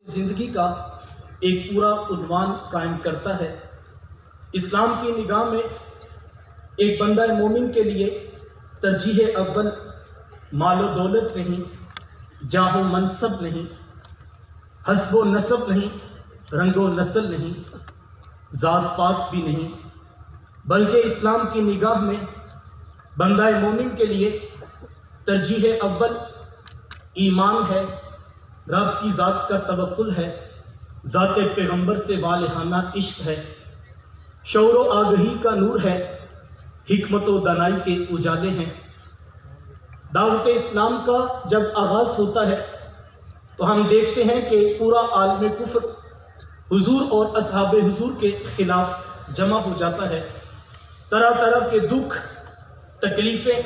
زندگی کا ایک پورا عنوان قائم کرتا ہے۔ اسلام کی نگاہ میں ایک بندہ مومن کے لیے ترجیح اول مال و دولت نہیں، جاہ و منصب نہیں، حسب و نسب نہیں، رنگ و نسل نہیں، ذات پات بھی نہیں، بلکہ اسلام کی نگاہ میں بندہ مومن کے لیے ترجیح اول ایمان ہے، رب کی ذات کا توکل ہے، ذات پیغمبر سے والہانہ عشق ہے، شعور و آگہی کا نور ہے، حکمت و دانائی کے اجالے ہیں۔ دعوت اسلام کا جب آغاز ہوتا ہے تو ہم دیکھتے ہیں کہ پورا عالم کفر حضور اور اصحاب حضور کے خلاف جمع ہو جاتا ہے۔ طرح طرح کے دکھ، تکلیفیں،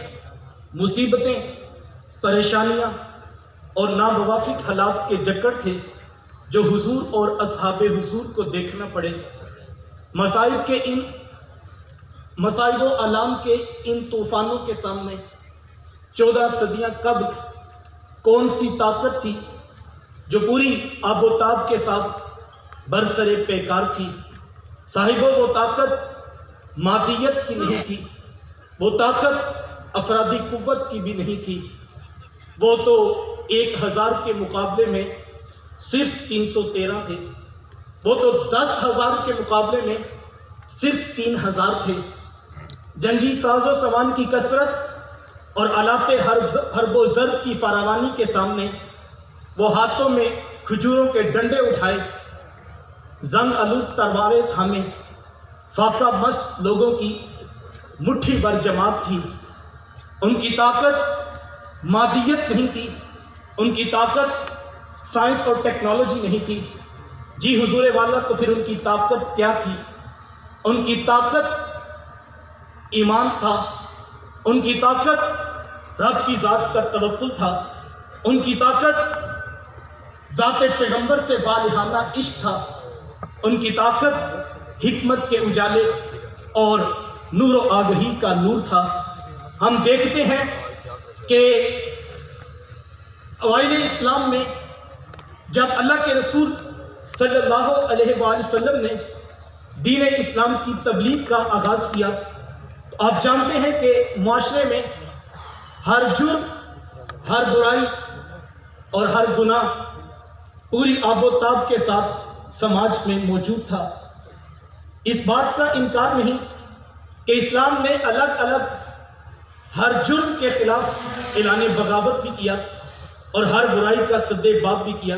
مصیبتیں، پریشانیاں اور ناموافق حالات کے جکڑ تھے جو حضور اور اصحاب حضور کو دیکھنا پڑے۔ مصائب و آلام کے ان طوفانوں کے سامنے 14 صدیاں قبل کون سی طاقت تھی جو پوری آب و تاب کے ساتھ برسر پیکار تھی؟ صاحبوں وہ طاقت مادیت کی نہیں تھی، وہ طاقت افرادی قوت کی بھی نہیں تھی، وہ تو 1000 کے مقابلے میں صرف 313 تھے، وہ تو 10,000 کے مقابلے میں صرف 3000 تھے۔ جنگی ساز و سامان کی کثرت اور آلات حرب و ضرب کی فراوانی کے سامنے وہ ہاتھوں میں کھجوروں کے ڈنڈے اٹھائے، زنگ آلود تلواریں تھامے، فاقہ مست لوگوں کی مٹھی بھر جماعت تھی۔ ان کی طاقت مادیت نہیں تھی، ان کی طاقت سائنس اور ٹیکنالوجی نہیں تھی۔ جی حضور والا، تو پھر ان کی طاقت کیا تھی؟ ان کی طاقت ایمان تھا، ان کی طاقت رب کی ذات کا توکل تھا، ان کی طاقت ذات پیغمبر سے والہانہ عشق تھا، ان کی طاقت حکمت کے اجالے اور نور و آگہی کا نور تھا۔ ہم دیکھتے ہیں کہ اوائل اسلام میں جب اللہ کے رسول صلی اللہ علیہ وآلہ وسلم نے دین اسلام کی تبلیغ کا آغاز کیا تو آپ جانتے ہیں کہ معاشرے میں ہر جرم، ہر برائی اور ہر گناہ پوری آب و تاب کے ساتھ سماج میں موجود تھا۔ اس بات کا انکار نہیں کہ اسلام نے الگ الگ ہر جرم کے خلاف اعلان بغاوت بھی کیا اور ہر برائی کا سد باب بھی کیا،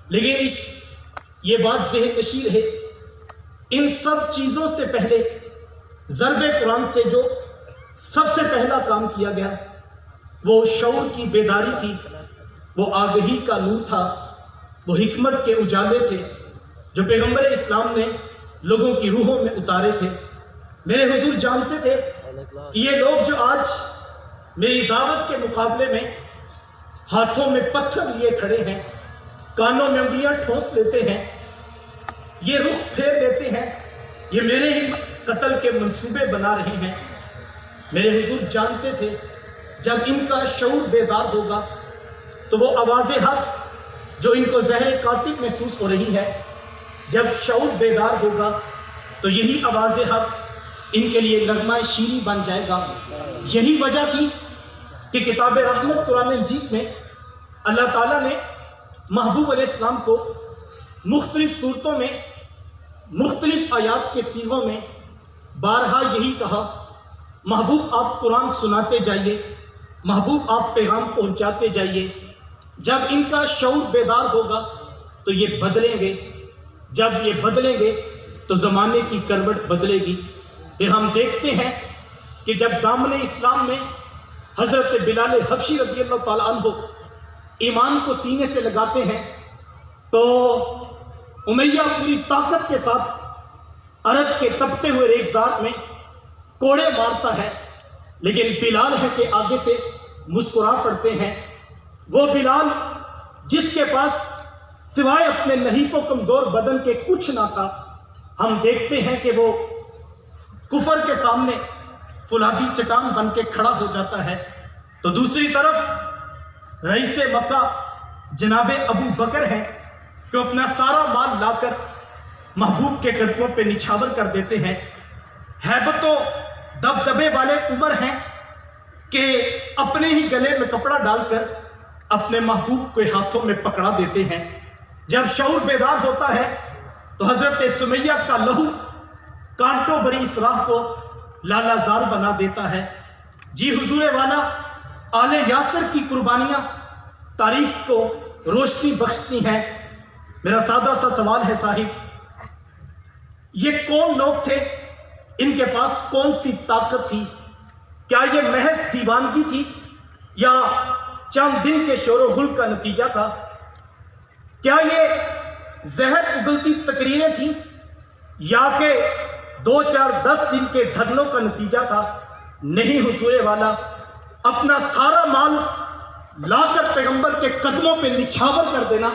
لیکن یہ بات ذہن نشین ہے، ان سب چیزوں سے پہلے ضرب قرآن سے جو سب سے پہلا کام کیا گیا وہ شعور کی بیداری تھی، وہ آگہی کا نور تھا، وہ حکمت کے اجالے تھے جو پیغمبر اسلام نے لوگوں کی روحوں میں اتارے تھے۔ میرے حضور جانتے تھے کہ یہ لوگ جو آج میری دعوت کے مقابلے میں ہاتھوں میں پتھر لیے کھڑے ہیں، کانوں میں انگلیاں ٹھونس لیتے ہیں، یہ رخ پھیر لیتے ہیں، یہ میرے ہی قتل کے منصوبے بنا رہے ہیں، میرے حضور جانتے تھے جب ان کا شعور بیدار ہوگا تو وہ آواز حق جو ان کو زہر قاتل محسوس ہو رہی ہے، جب شعور بیدار ہوگا تو یہی آواز حق ان کے لیے نغمہ شیریں بن جائے گا۔ یہی وجہ تھی کہ کتاب رحمت قرآن مجید میں اللہ تعالیٰ نے محبوب علیہ السلام کو مختلف صورتوں میں مختلف آیات کے صیغوں میں بارہا یہی کہا، محبوب آپ قرآن سناتے جائیے، محبوب آپ پیغام پہنچاتے جائیے، جب ان کا شعور بیدار ہوگا تو یہ بدلیں گے، جب یہ بدلیں گے تو زمانے کی کروٹ بدلے گی۔ پھر ہم دیکھتے ہیں کہ جب دامن اسلام میں حضرت بلال حبشی رضی اللہ تعالیٰ عنہ ایمان کو سینے سے لگاتے ہیں تو امیہ پوری طاقت کے ساتھ عرب کے تپتے ہوئے ریگزار میں کوڑے مارتا ہے، لیکن بلال ہے کہ آگے سے مسکرا پڑتے ہیں۔ وہ بلال جس کے پاس سوائے اپنے نحیف و کمزور بدن کے کچھ نہ تھا، ہم دیکھتے ہیں کہ وہ کفر کے سامنے فولادی چٹان بن کے کھڑا ہو جاتا ہے۔ تو دوسری طرف رئیس مکہ جناب ابو بکر ہیں کہ وہ اپنا سارا مال لا کر محبوب کے قدموں پہ نچھاور کر دیتے ہیں۔ ہیبت و دبدبے والے عمر ہیں کہ اپنے ہی گلے میں کپڑا ڈال کر اپنے محبوب کو ہاتھوں میں پکڑا دیتے ہیں۔ جب شعور بیدار ہوتا ہے تو حضرت سمیہ کا لہو کانٹوں بری اسراح کو لالا زار بنا دیتا ہے۔ جی حضور والا آل یاسر کی قربانیاں تاریخ کو روشنی بخشتی ہیں۔ میرا سادہ سا سوال ہے صاحب، یہ کون لوگ تھے؟ ان کے پاس کون سی طاقت تھی؟ کیا یہ محض دیوانگی تھی یا چند دن کے شور و غل کا نتیجہ تھا؟ کیا یہ زہر اگلتی تقریریں تھیں یا کہ 2-4-10 دن کے دھرنوں کا نتیجہ تھا؟ نہیں حضور والا، اپنا سارا مال لا کر پیغمبر کے قدموں پہ نچھاور کر دینا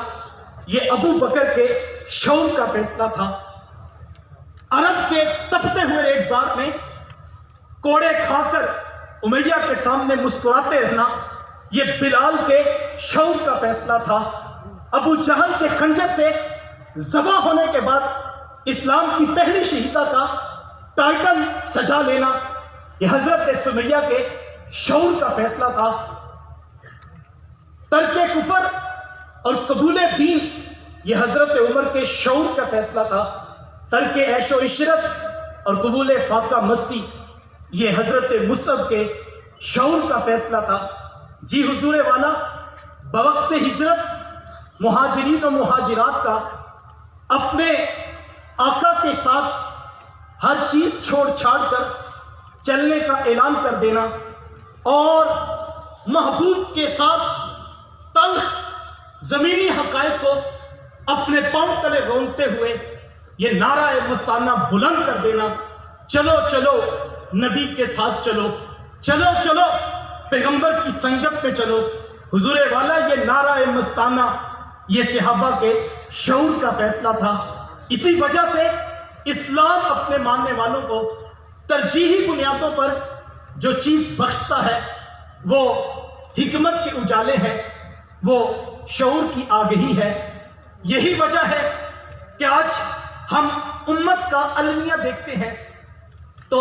یہ ابو بکر کے شعور کا فیصلہ تھا۔ عرب کے تپتے ہوئے ریگزار میں کوڑے کھا کر امیہ کے سامنے مسکراتے رہنا یہ بلال کے شعور کا فیصلہ تھا۔ ابو جہل کے خنجر سے ذبح ہونے کے بعد اسلام کی پہلی شہیدہ کا ٹائٹل سجا لینا یہ حضرت سمیہ کے شعور کا فیصلہ تھا۔ ترک کفر اور قبول دین یہ حضرت عمر کے شعور کا فیصلہ تھا۔ ترک عیش و عشرت اور قبول فاقہ مستی یہ حضرت مصعب کے شعور کا فیصلہ تھا۔ جی حضور والا بوقت ہجرت مہاجرین و مہاجرات کا اپنے آقا کے ساتھ ہر چیز چھوڑ چھاڑ کر چلنے کا اعلان کر دینا اور محبوب کے ساتھ تلخ زمینی حقائق کو اپنے پاؤں تلے رونتے ہوئے یہ نعرہ مستانہ بلند کر دینا، چلو چلو نبی کے ساتھ چلو، چلو چلو پیغمبر کی سنگت پہ چلو۔ حضور والا یہ نعرہ مستانہ یہ صحابہ کے شعور کا فیصلہ تھا۔ اسی وجہ سے اسلام اپنے ماننے والوں کو ترجیحی بنیادوں پر جو چیز بخشتا ہے وہ حکمت کے اجالے ہے، وہ شعور کی آگہی ہے۔ یہی وجہ ہے کہ آج ہم امت کا المیہ دیکھتے ہیں تو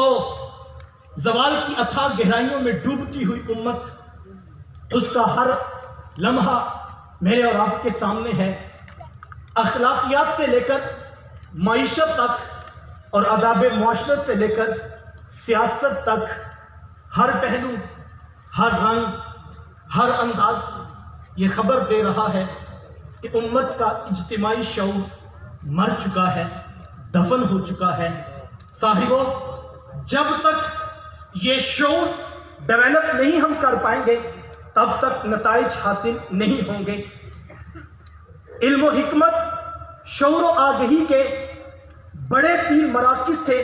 زوال کی اتھاہ گہرائیوں میں ڈوبتی ہوئی امت، اس کا ہر لمحہ میرے اور آپ کے سامنے ہے۔ اخلاقیات سے لے کر معیشت تک اور آداب معاشرت سے لے کر سیاست تک ہر پہلو، ہر رنگ، ہر انداز یہ خبر دے رہا ہے کہ امت کا اجتماعی شعور مر چکا ہے، دفن ہو چکا ہے۔ صاحبو، جب تک یہ شعور ڈیولپ نہیں ہم کر پائیں گے تب تک نتائج حاصل نہیں ہوں گے۔ علم و حکمت، شعور و آگہی کے بڑے 3 مراکز تھے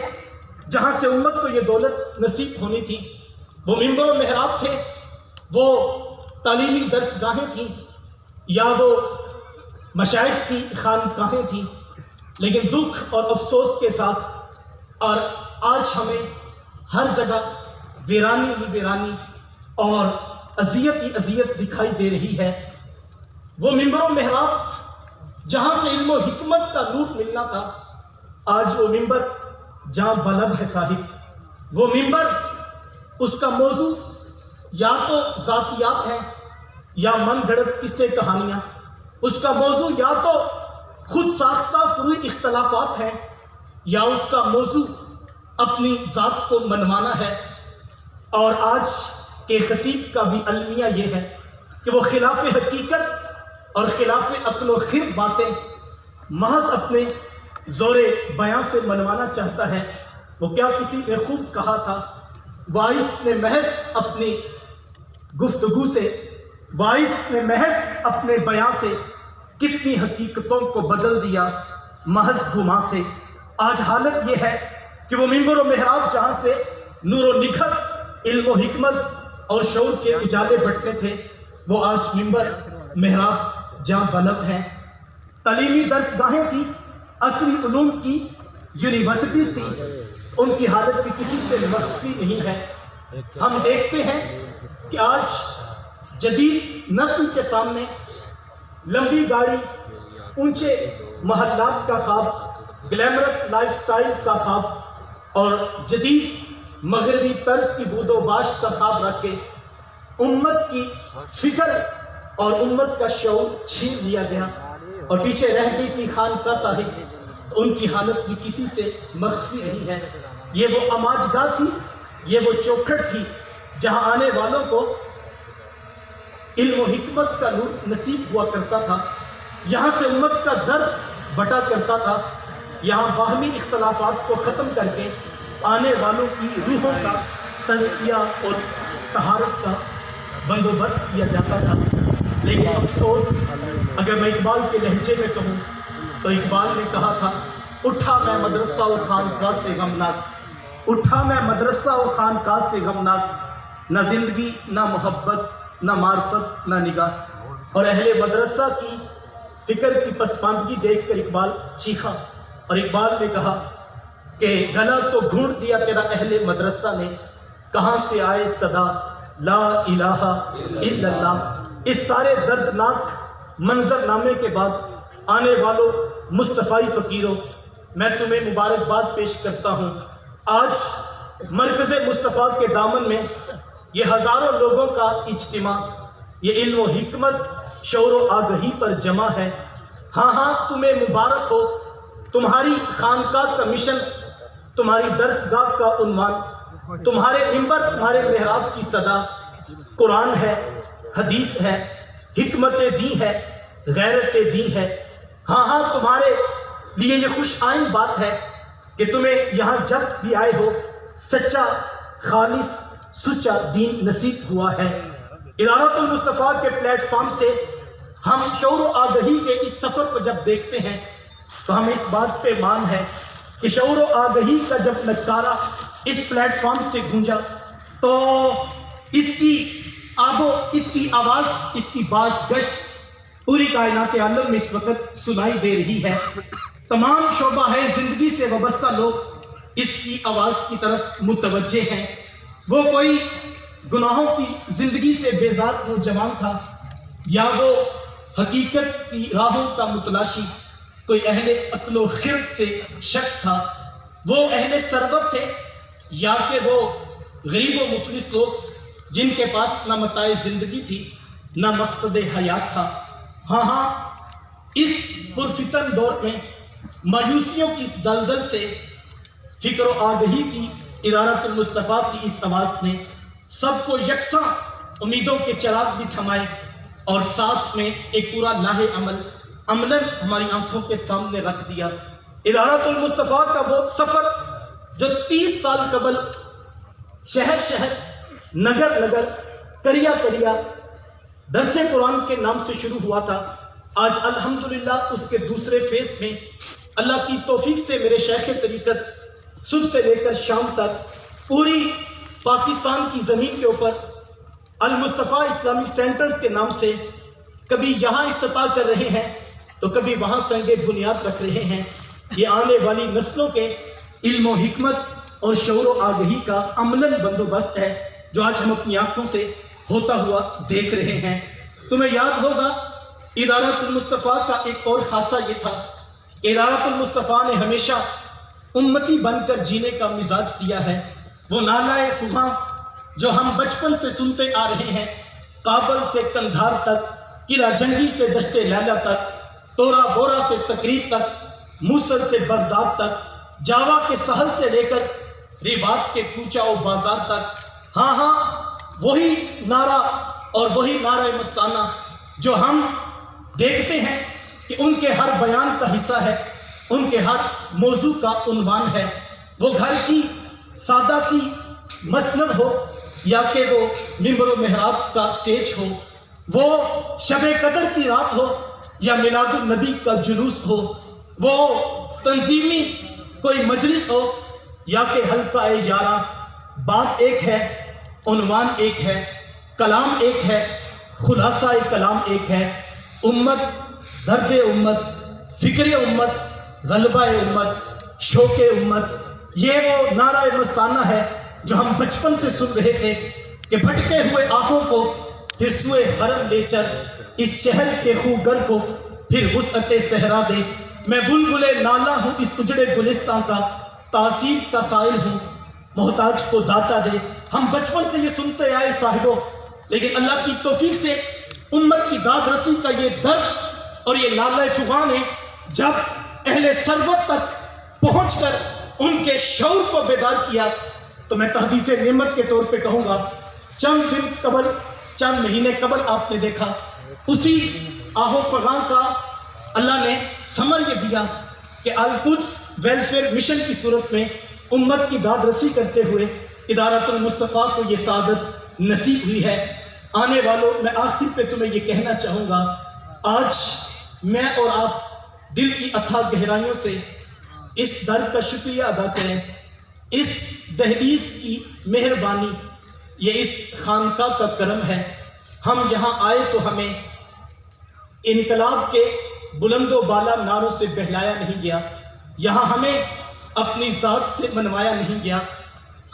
جہاں سے امت کو یہ دولت نصیب ہونی تھی۔ وہ منبر و محراب تھے، وہ تعلیمی درس گاہیں تھیں، یا وہ مشائخ کی خانقاہیں تھیں۔ لیکن دکھ اور افسوس کے ساتھ اور آج ہمیں ہر جگہ ویرانی ہی ویرانی اور اذیت ہی اذیت دکھائی دے رہی ہے۔ وہ منبر و محراب جہاں سے علم و حکمت کا نور ملنا تھا، آج وہ منبر جہاں بلب ہے صاحب۔ وہ منبر، اس کا موضوع یا تو ذاتیات ہے یا من گھڑت قصے کہانیاں، اس کا موضوع یا تو خود ساختہ فروعی اختلافات ہیں یا اس کا موضوع اپنی ذات کو منوانا ہے۔ اور آج کے خطیب کا بھی المیہ یہ ہے کہ وہ خلاف حقیقت اور خلاف عقل و خرد باتیں محض اپنے زور بیاں سے منوانا چاہتا ہے۔ وہ کیا کسی نے خوب کہا تھا، واعظ نے محض اپنی گفتگو سے، واعظ نے محض اپنے بیاں سے کتنی حقیقتوں کو بدل دیا محض گما سے۔ آج حالت یہ ہے کہ وہ منبر و محراب جہاں سے نور و نکھت، علم و حکمت اور شعور کے اجالے بٹنے تھے، وہ آج منبر محراب جہاں بلب ہیں۔ تعلیمی درس گاہیں تھیں، عصری علوم کی یونیورسٹیز تھیں، ان کی حالت بھی کسی سے مخفی نہیں ہے۔ ہم دیکھتے ہیں کہ آج جدید نسل کے سامنے لمبی گاڑی، اونچے محلات کا خواب، گلیمرس لائف سٹائل کا خواب اور جدید مغربی طرز کی بود و باش کا خواب رکھ کے امت کی فکر اور امت کا شعور چھین لیا گیا اور پیچھے رہ گئی تھی خانقاہ صاحب، ان کی حالت بھی کسی سے مخفی نہیں ہے۔ یہ وہ اماج گاہ تھی، یہ وہ چوکھٹ تھی جہاں آنے والوں کو علم و حکمت کا نور نصیب ہوا کرتا تھا، یہاں سے امت کا درد بٹا کرتا تھا، یہاں باہمی اختلافات کو ختم کر کے آنے والوں کی روحوں کا تزکیہ اور طہارت کا بندوبست کیا جاتا تھا۔ لیکن افسوس، اگر میں اقبال کے لہجے میں کہوں تو اقبال نے کہا تھا، اٹھا میں مدرسہ و خانقاہ سے غمناک، اٹھا میں مدرسہ و خانقاہ سے غمناک، نہ زندگی نہ محبت نہ معرفت نہ نگاہ۔ اور اہل مدرسہ کی فکر کی پسماندگی دیکھ کر اقبال چیخا اور اقبال نے کہا کہ گلا تو گھونٹ دیا تیرا اہل مدرسہ نے، کہاں سے آئے صدا لا الہ الا اللہ۔ اس سارے دردناک منظر نامے کے بعد آنے والوں مصطفی فقیروں، میں تمہیں مبارکباد پیش کرتا ہوں۔ آج مرکز مصطفیٰ کے دامن میں یہ ہزاروں لوگوں کا اجتماع، یہ علم و حکمت شعور و آگہی پر جمع ہے۔ ہاں ہاں تمہیں مبارک ہو، تمہاری خانقاہ کا مشن، تمہاری درسگاہ کا عنوان، تمہارے منبر تمہارے محراب کی صدا قرآن ہے، حدیث ہے، حکمت دی ہے، غیرت دی ہے۔ ہاں ہاں تمہارے لیے یہ خوش آئند بات ہے کہ تمہیں یہاں جب بھی آئے ہو سچا خالص سچا دین نصیب ہوا ہے۔ ادارۃ المصطفیٰ کے پلیٹ فارم سے ہم شعور و آگہی کے اس سفر کو جب دیکھتے ہیں تو ہمیں اس بات پہ مان ہے کہ شعور و آگہی کا جب نکارہ اس پلیٹ فارم سے گونجا تو اس کی آب و اس کی آواز، اس کی باز گشت پوری کائنات عالم میں اس وقت سنائی دے رہی ہے۔ تمام شعبہ ہے زندگی سے وابستہ لوگ اس کی آواز کی طرف متوجہ ہیں۔ وہ کوئی گناہوں کی زندگی سے بیزار نوجوان تھا یا وہ حقیقت کی راہوں کا متلاشی کوئی اہل عقل و خرد سے شخص تھا، وہ اہل ثروت تھے یا کہ وہ غریب و مفلس لوگ جن کے پاس نہ متاع زندگی تھی نہ مقصد حیات تھا۔ ہاں ہاں اس پرفتن دور میں مایوسیوں کی اس دلدل سے فکر و آگہی کی ادارۃ المصطفیٰ کی اس آواز نے سب کو یکساں امیدوں کے چراغ بھی تھمائے اور ساتھ میں ایک پورا لاہ عمل عملاً ہماری آنکھوں کے سامنے رکھ دیا۔ ادارۃ المصطفیٰ کا وہ سفر جو 30 سال قبل شہر شہر نگر نگر کریا کریا درس قرآن کے نام سے شروع ہوا تھا، آج الحمدللہ اس کے دوسرے فیز میں اللہ کی توفیق سے میرے شیخ طریقت صبح سے لے کر شام تک پوری پاکستان کی زمین کے اوپر المصطفیٰ اسلامک سینٹرز کے نام سے کبھی یہاں افتتاح کر رہے ہیں تو کبھی وہاں سنگ بنیاد رکھ رہے ہیں۔ یہ آنے والی نسلوں کے علم و حکمت اور شعور و آگہی کا عملاً بندوبست ہے جو آج ہم اپنی آنکھوں سے ہوتا ہوا دیکھ رہے ہیں۔ تمہیں یاد ہوگا ادارۃ المصطفیٰ کا ایک اور خاصہ یہ تھا کہ ادارۃ المصطفیٰ نے ہمیشہ امتی بن کر جینے کا مزاج دیا ہے۔ وہ نالائے فغاں جو ہم بچپن سے سنتے آ رہے ہیں، کابل سے کندھار تک، قلعہ جنگی سے دشت لیلا تک، تورا بورا سے تقریب تک، موصل سے بغداد تک، جاوا کے ساحل سے لے کر رباط کے کوچہ و بازار تک۔ ہاں ہاں وہی نعرہ اور وہی نعرہ مستانہ جو ہم دیکھتے ہیں کہ ان کے ہر بیان کا حصہ ہے، ان کے ہر موضوع کا عنوان ہے۔ وہ گھر کی سادہ سی مسند ہو یا کہ وہ منبر و محراب کا سٹیج ہو، وہ شب قدر کی رات ہو یا میلاد النبی کا جلوس ہو، وہ تنظیمی کوئی مجلس ہو یا کہ حلقہ یارہ، بات ایک ہے، عنوان ایک ہے، کلام ایک ہے، خلاصہ کلام ایک ہے۔ امت، درد امت، فکر امت، غلبہ امت، شوق امت، یہ وہ نعرہ مستانہ ہے جو ہم بچپن سے سن رہے تھے کہ بھٹکے ہوئے آنکھوں کو پھر سوئے حرم لے چل، اس شہر کے خوگر کو پھر وسعت صحرا دے، میں بلبل نالا ہوں اس اجڑے گلستان کا، تاثیر کا سائل ہوں، محتاج کو داتا دے۔ ہم بچپن سے یہ سنتے آئے صاحبوں، لیکن اللہ کی توفیق سے امت کی داد رسی کا یہ درد اور یہ نالہ فغان ہے، جب اہل ثروت تک پہنچ کر ان کے شعور کو بیدار کیا، تو میں تحدیث نعمت کے طور پہ کہوں گا، چند دن قبل، چند مہینے قبل آپ نے دیکھا اسی آہو فغان کا اللہ نے ثمر یہ دیا کہ القدس ویلفیئر مشن کی صورت میں امت کی داد رسی کرتے ہوئے ادارۃ المصطفیٰ کو یہ سعادت نصیب ہوئی ہے۔ آنے والوں، میں آخر پہ تمہیں یہ کہنا چاہوں گا، آج میں اور آپ دل کی اتھاہ گہرائیوں سے اس در کا شکریہ ادا کریں، اس دہلیز کی مہربانی، یہ اس خانقاہ کا کرم ہے۔ ہم یہاں آئے تو ہمیں انقلاب کے بلند و بالا نعروں سے بہلایا نہیں گیا، یہاں ہمیں اپنی ذات سے منوایا نہیں گیا۔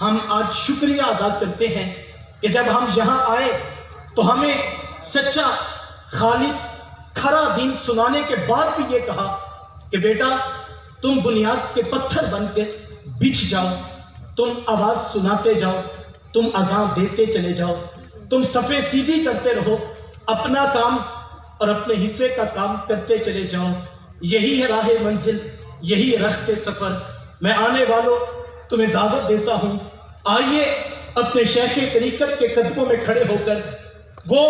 ہم آج شکریہ ادا کرتے ہیں کہ جب ہم یہاں آئے تو ہمیں سچا، خالص، کھرا دین سنانے کے بعد بھی یہ کہا کہ بیٹا تم بنیاد کے پتھر بن کے بچھ جاؤ، تم آواز سناتے جاؤ، تم اذان دیتے چلے جاؤ، تم صفے سیدھی کرتے رہو، اپنا کام اور اپنے حصے کا کام کرتے چلے جاؤ، یہی ہے راہ منزل، یہی رخت سفر۔ میں آنے والوں تمہیں دعوت دیتا ہوں، آئیے اپنے شیخ طریقت کے قدموں میں کھڑے ہو کر وہ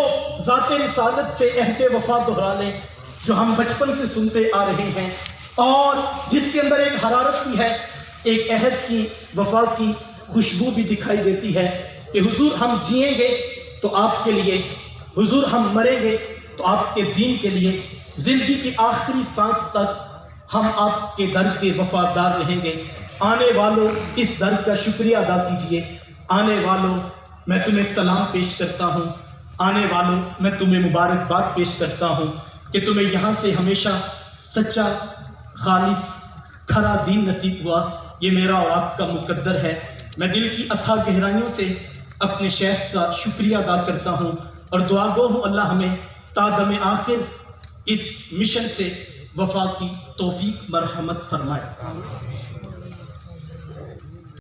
ذات رسالت سے عہد وفا دہرا لیں جو ہم بچپن سے سنتے آ رہے ہیں، اور جس کے اندر ایک حرارت کی ہے، ایک عہد کی، وفا کی خوشبو بھی دکھائی دیتی ہے کہ حضور ہم جئیں گے تو آپ کے لیے، حضور ہم مریں گے تو آپ کے دین کے لیے، زندگی کی آخری سانس تک ہم آپ کے در کے وفادار رہیں گے۔ آنے والوں اس در کا شکریہ ادا کیجئے۔ آنے والوں میں تمہیں سلام پیش کرتا ہوں، آنے والوں میں تمہیں مبارکباد پیش کرتا ہوں کہ تمہیں یہاں سے ہمیشہ سچا، خالص، کھرا دین نصیب ہوا۔ یہ میرا اور آپ کا مقدر ہے۔ میں دل کی اتھاہ گہرائیوں سے اپنے شیخ کا شکریہ ادا کرتا ہوں اور دعا گو ہوں اللہ ہمیں تا دم آخر اس مشن سے وفا کی توفیق مرحمت فرمائے۔